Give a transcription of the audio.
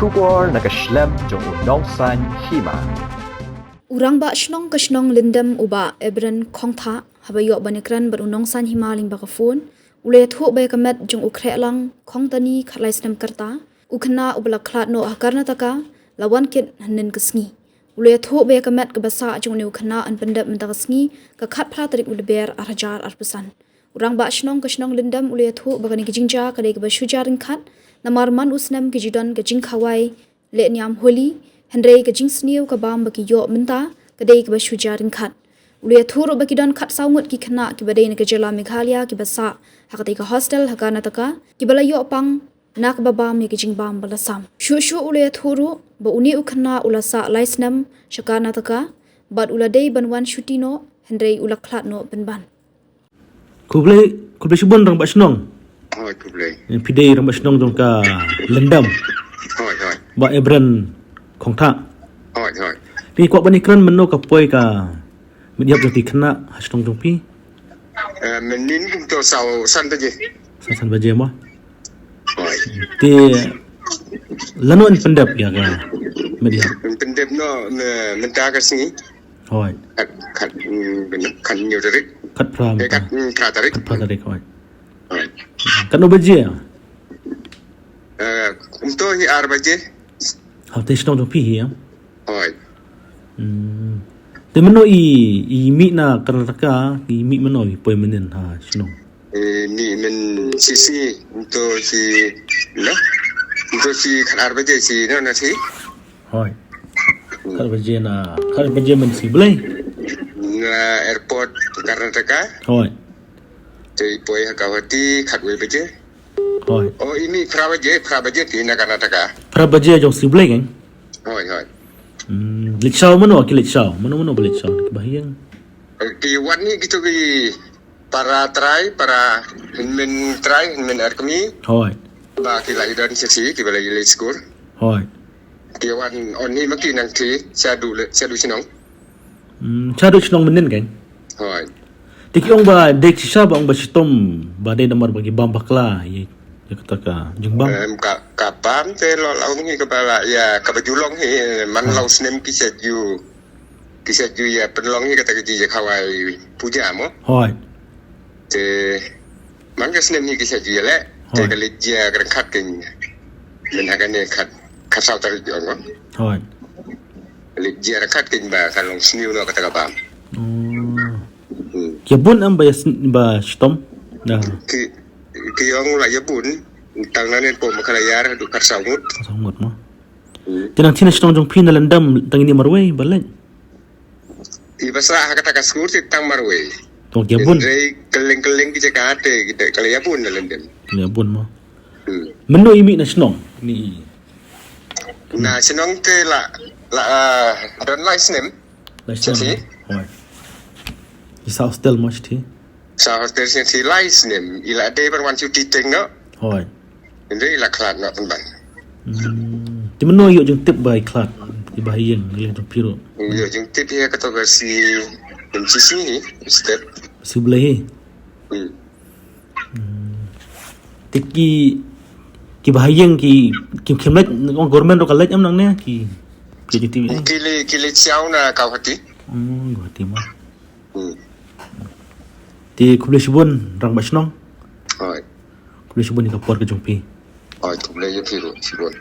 Shubor nakaslem jong unongsan Hima. Urang ba shnong ka shnong Lyndem uba ebren khongtha habayok banikran bar unongsan Hima ling ba ka phone ule thu ba kamet jong ukre lang khongtani khalai snem karta ukhna ubla Khlad no Karnataka lawan kit hanin ka Sngi ule thu ba kamet ka basa jong ne ukhna an Pyndep Mynta ka Sngi ka khat phla tarik ulber arhajar arpusan urang ba shnong ka shnong Lyndem ule thu ba kani kijingja ka dei ka bashujarin khat namarman usnem kijidon ka jing khawai Lehniam holi Hendrei ka jing sniu ka bam baki yo Mynta ka dei ka bashujarin khat ule thuro baki don khat saungut ki Khynnah ki badai ka jela Meghalaya ki basa hakati ka hostel ha Karnataka ki bala yo pang nak babam ki jing bam bala sam shu ule thuro ba uni u Khynnah ulasa laisnam Karnataka bad ula dei banwan shutino Hendrei ula Khlad no banban kuble shibon rang basnong Hoi kuble. Pidei rang basnong jong ka Lyndem Hoi. ba ebren khongtha Hoi. ni kwa banikran menno ka poi ka mediap joti Khynnah hasnong jong pi Menin kum to sau san taje. san baje ma Hoi. ti lanon Pyndep ya ka mediap Pyndep no Mynta ka Sngi. hoi Khat nhiều tarik. khat pram Khat tarik. khat pram tarik hoi Hoi. kan no baje Kum to hi ar baje. ha te snong jong pi ya Hoi. te menno i mi na Karnataka i mi menno i poi menen ha snong Ni men sisi untuk si la. Untuk si khat ar baje si no na si. hoi khat baje men si blai Na airport Karnataka. hoi Jadi poi hakawati khat we baje. hoi Oh ini prabaje di na Karnataka. pra baje jong si blai kan Hoi. lịch sau mano ki lịch sau mano lịch sau ki bahiyang Di wan ni gitu ki para hinmen arkami hoi ba ki lai dan sisi ki balai le skor hoi di wan on ni maki nang ti sa du sinong cha do snong menen kan hoi tiki ong ba dek sisa ba ong ba sitom ba de namar bagi bam bakla ye kata ka jeng bam ka pam te lo lau ni ka bala ya ka bajulong hi man lau snem ki set you ya penlong hi kata ki je khawai puja mo hoi te man ka snem ni ki set you le te ka le je ka khat kin men ha ka ne khat sau tar jo mo hoi le je ra khat kin ba ka long sniu no kata ka pam ke bun am ba sitom na ki yong la yabun tang na nen po makalaya du kar saungut sangot mo tinang tina snong jong pin Lyndem tang ni marway balan I basa hakata ka skur ti tang marwe to ke bun rei keleng ki jakate kita kalaya pun na Lyndem ya bun mo menno imi na snong ni na sinong te la don lai snem Sini. Hoi. Isa hostel mas thi. sa hostel sin si lai snem ila de per wan chuti teng no Hoi. inde ila Khlad no pun ban Ti menno yo jeng tip bai Khlad. Ti bahiyang le to piro. yo jung tip ya ka to ga si sini step Si blai. Ki bahiyang ki khemlet ngong government ro kalaj am nang ne ki ti kili chiao na ka hati go ti ma. Ti kuble shibun rang basnong. hoi Kuble shibun ni ka por ka jongpi. hoi tu le ye piro sibon